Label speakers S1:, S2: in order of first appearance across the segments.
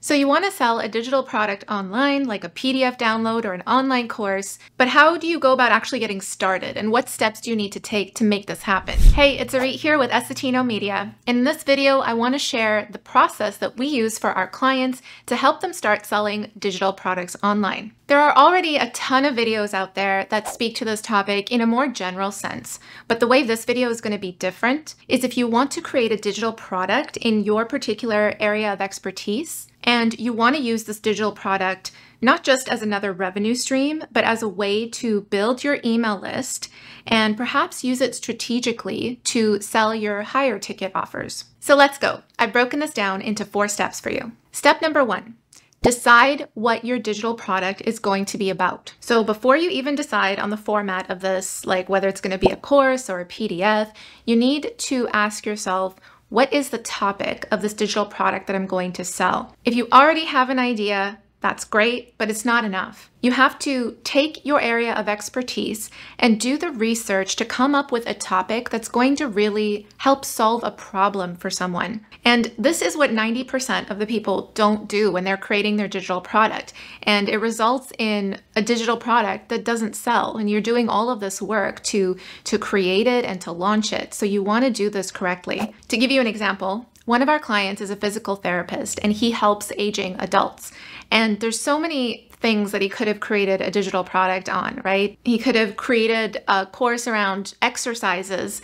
S1: So you want to sell a digital product online, like a PDF download or an online course, but how do you go about actually getting started, and what steps do you need to take to make this happen? Hey, it's Auret here with Essetino Media. In this video, I want to share the process that we use for our clients to help them start selling digital products online. There are already a ton of videos out there that speak to this topic in a more general sense, but the way this video is going to be different is if you want to create a digital product in your particular area of expertise, and you want to use this digital product not just as another revenue stream, but as a way to build your email list and perhaps use it strategically to sell your higher ticket offers. So let's go. I've broken this down into 4 steps for you. Step number 1. Decide what your digital product is going to be about. So before you even decide on the format of this, like whether it's going to be a course or a PDF, you need to ask yourself, what is the topic of this digital product that I'm going to sell? If you already have an idea, that's great, but it's not enough. You have to take your area of expertise and do the research to come up with a topic that's going to really help solve a problem for someone. And this is what 90% of the people don't do when they're creating their digital product. And it results in a digital product that doesn't sell. And you're doing all of this work to create it and to launch it. So you want to do this correctly. To give you an example, one of our clients is a physical therapist and he helps aging adults. And there's so many things that he could have created a digital product on, right? He could have created a course around exercises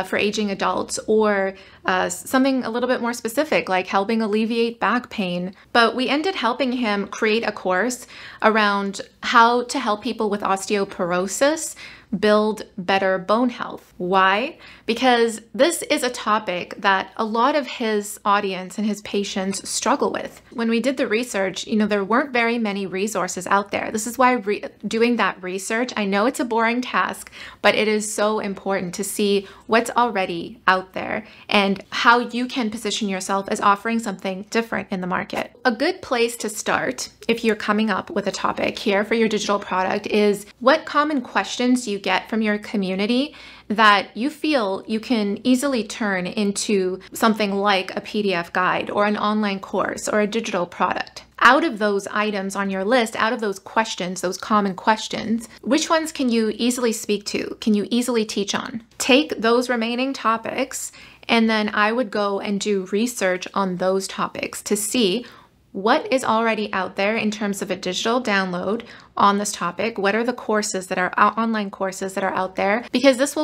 S1: for aging adults, or something a little bit more specific, like helping alleviate back pain. But we ended helping him create a course around how to help people with osteoporosis build better bone health. Why? Because this is a topic that a lot of his audience and his patients struggle with. When we did the research, there weren't very many resources out there. This is why doing that research, I know it's a boring task, but it is so important to see what's already out there and how you can position yourself as offering something different in the market. A good place to start, if you're coming up with a topic here for your digital product, is what common questions do you get from your community that you feel you can easily turn into something like a PDF guide or an online course or a digital product. Out of those items on your list, out of those questions, those common questions, which ones can you easily speak to? Can you easily teach on? Take those remaining topics, and then I would go and do research on those topics to see what is already out there in terms of a digital download on this topic. What are the courses that are online courses that are out there? Because this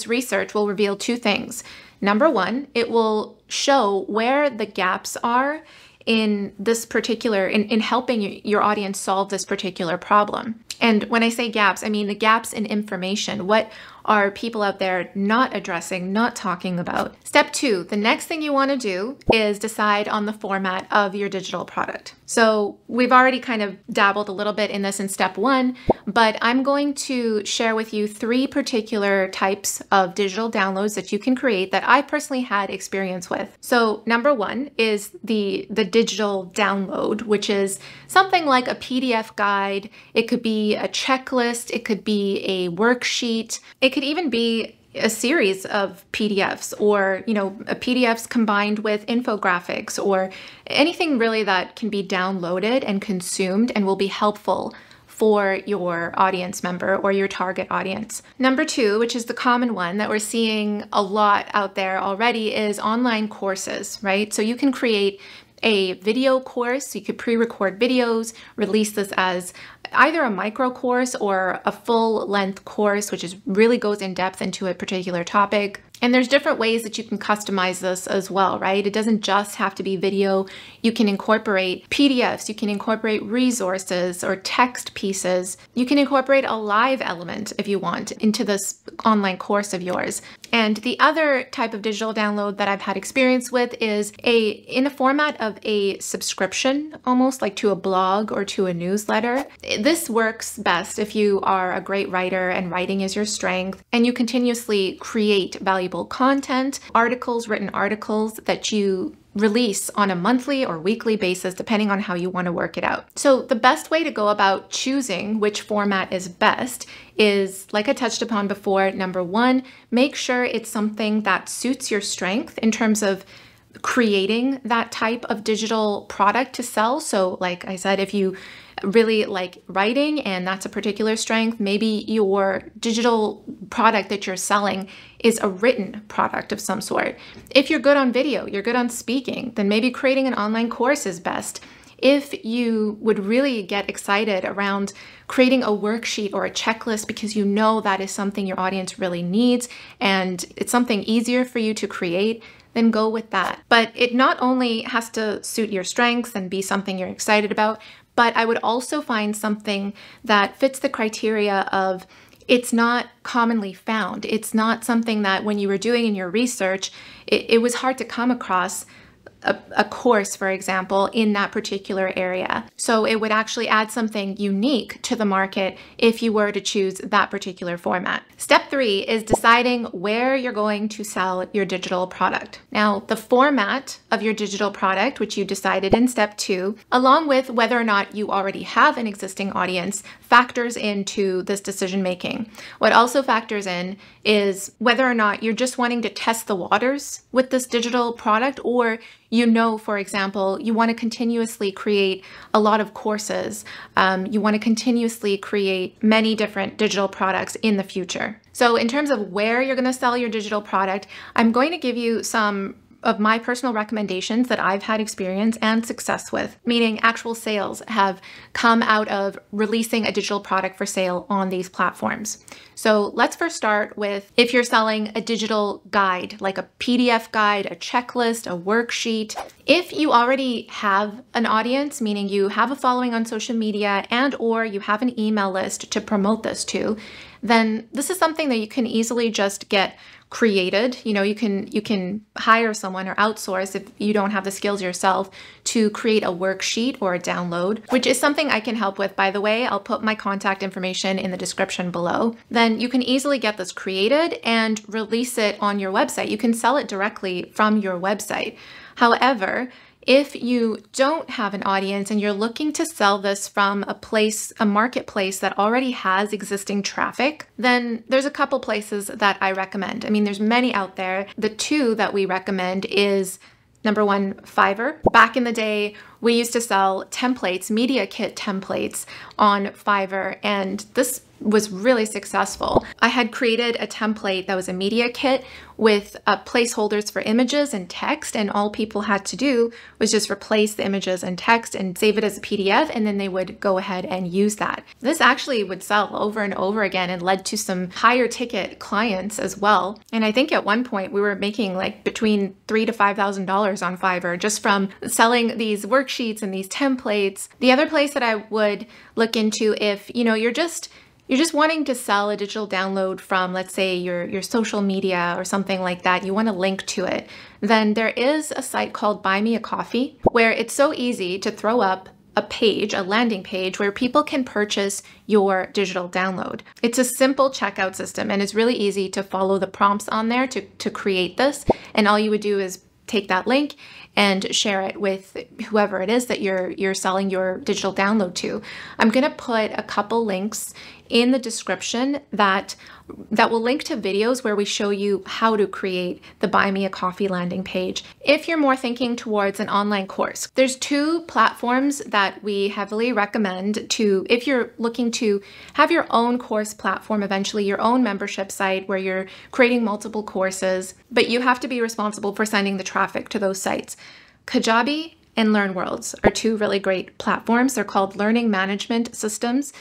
S1: research will reveal 2 things. Number 1, it will show where the gaps are in this particular, in helping your audience solve this particular problem. And when I say gaps, I mean the gaps in information. What are people out there not addressing, not talking about? Step 2, the next thing you want to do is decide on the format of your digital product. So we've already kind of dabbled a little bit in this in step 1, but I'm going to share with you 3 particular types of digital downloads that you can create that I personally had experience with. So number 1 is the digital download, which is something like a PDF guide. It could be a checklist. It could be a worksheet. It could even be a series of PDFs, or PDFs combined with infographics, or anything really that can be downloaded and consumed and will be helpful for your audience member or your target audience. Number 2, which is the common one that we're seeing a lot out there already, is online courses, right? So you can create a video course. You could pre-record videos, release this as either a micro course or a full-length course, which really goes in depth into a particular topic. And there's different ways that you can customize this as well, right? It doesn't just have to be video. You can incorporate PDFs, you can incorporate resources or text pieces. You can incorporate a live element if you want into this online course of yours. And the other type of digital download that I've had experience with is in the format of a subscription, almost like to a blog or to a newsletter. This works best if you are a great writer and writing is your strength, and you continuously create valuable content, written articles that you release on a monthly or weekly basis, depending on how you want to work it out. So the best way to go about choosing which format is best is, like I touched upon before, number 1, make sure it's something that suits your strength in terms of creating that type of digital product to sell. So like I said, if you really like writing and that's a particular strength, maybe your digital product that you're selling is a written product of some sort. If you're good on video, you're good on speaking, then maybe creating an online course is best. If you would really get excited around creating a worksheet or a checklist because you know that is something your audience really needs and it's something easier for you to create, then go with that. But it not only has to suit your strengths and be something you're excited about, but I would also find something that fits the criteria of it's not commonly found. It's not something that when you were doing in your research, it was hard to come across a course, for example, in that particular area. So it would actually add something unique to the market if you were to choose that particular format. Step 3 is deciding where you're going to sell your digital product. Now, the format of your digital product, which you decided in step 2, along with whether or not you already have an existing audience, factors into this decision making. What also factors in is whether or not you're just wanting to test the waters with this digital product, or you know, for example, you want to continuously create a lot of courses. You want to continuously create many different digital products in the future. So in terms of where you're going to sell your digital product, I'm going to give you some of my personal recommendations that I've had experience and success with, meaning actual sales have come out of releasing a digital product for sale on these platforms. So let's first start with if you're selling a digital guide, like a PDF guide, a checklist, a worksheet. If you already have an audience, meaning you have a following on social media and or you have an email list to promote this to, then this is something that you can easily just get created. You know, you can hire someone or outsource if you don't have the skills yourself to create a worksheet or a download, which is something I can help with, by the way. I'll put my contact information in the description below. Then you can easily get this created and release it on your website. You can sell it directly from your website. However, if you don't have an audience and you're looking to sell this from a marketplace that already has existing traffic, then there's a couple places that I recommend. I mean, there's many out there. The 2 that we recommend is number 1, Fiverr. Back in the day, we used to sell templates, media kit templates on Fiverr, and this was really successful. I had created a template that was a media kit with placeholders for images and text, and all people had to do was just replace the images and text and save it as a PDF, and then they would go ahead and use that. This actually would sell over and over again and led to some higher ticket clients as well. And I think at one point we were making like between $3,000 to $5,000 on Fiverr just from selling these worksheets and these templates. The other place that I would look into if, you know, you're just wanting to sell a digital download from, let's say, your social media or something like that, you want to link to it, then there is a site called Buy Me a Coffee where it's so easy to throw up a page, a landing page, where people can purchase your digital download. It's a simple checkout system and it's really easy to follow the prompts on there to create this. And all you would do is take that link and share it with whoever it is that you're selling your digital download to. I'm going to put a couple links in the description that will link to videos where we show you how to create the Buy Me a Coffee landing page. If you're more thinking towards an online course, there's 2 platforms that we heavily recommend to, if you're looking to have your own course platform, eventually your own membership site where you're creating multiple courses, but you have to be responsible for sending the traffic to those sites. Kajabi and LearnWorlds are 2 really great platforms. They're called learning management systems.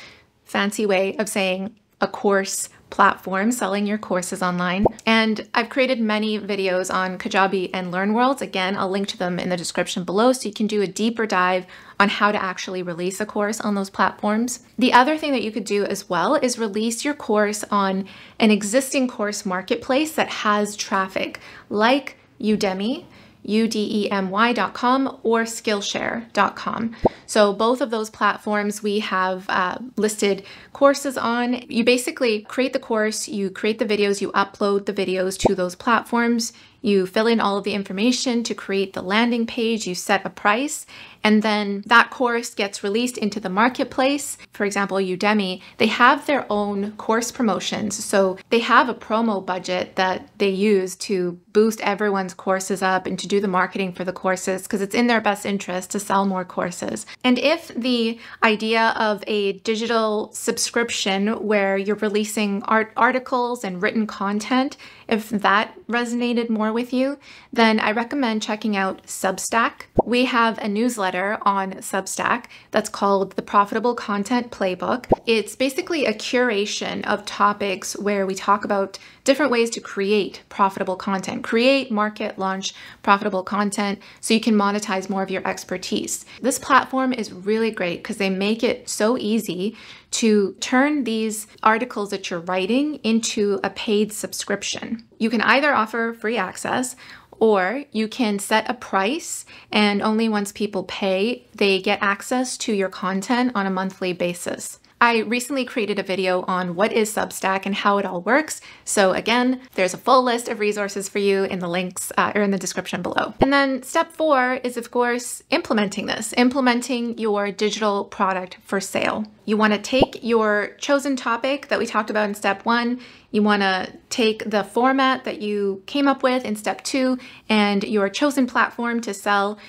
S1: Fancy way of saying a course platform, selling your courses online. And I've created many videos on Kajabi and LearnWorlds. Again, I'll link to them in the description below so you can do a deeper dive on how to actually release a course on those platforms. The other thing that you could do as well is release your course on an existing course marketplace that has traffic, like Udemy, udemy.com, or Skillshare.com. So both of those platforms we have listed courses on. You basically create the course, you create the videos, you upload the videos to those platforms, you fill in all of the information to create the landing page, you set a price, and then that course gets released into the marketplace. For example, Udemy, they have their own course promotions. So they have a promo budget that they use to boost everyone's courses up and to do the marketing for the courses, because it's in their best interest to sell more courses. And if the idea of a digital subscription where you're releasing articles and written content, if that resonated more with you, then I recommend checking out Substack. We have a newsletter on Substack that's called the Profitable Content Playbook. It's basically a curation of topics where we talk about different ways to create profitable content, create, market, launch profitable content so you can monetize more of your expertise. This platform is really great because they make it so easy to turn these articles that you're writing into a paid subscription. You can either offer free access, or you can set a price, and only once people pay, they get access to your content on a monthly basis. I recently created a video on what is Substack and how it all works. So again, there's a full list of resources for you in the links or in the description below. And then step 4 is, of course, implementing your digital product for sale. You want to take your chosen topic that we talked about in step 1. You want to take the format that you came up with in step 2 and your chosen platform to sell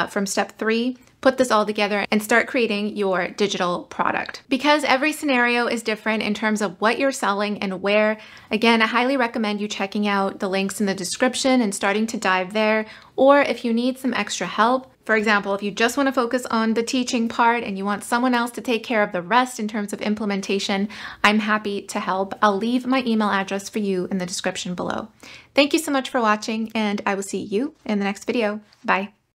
S1: from step 3. Put this all together and start creating your digital product. Because every scenario is different in terms of what you're selling and where, again, I highly recommend you checking out the links in the description and starting to dive there. Or if you need some extra help, for example, if you just want to focus on the teaching part and you want someone else to take care of the rest in terms of implementation, I'm happy to help. I'll leave my email address for you in the description below. Thank you so much for watching, and I will see you in the next video. Bye.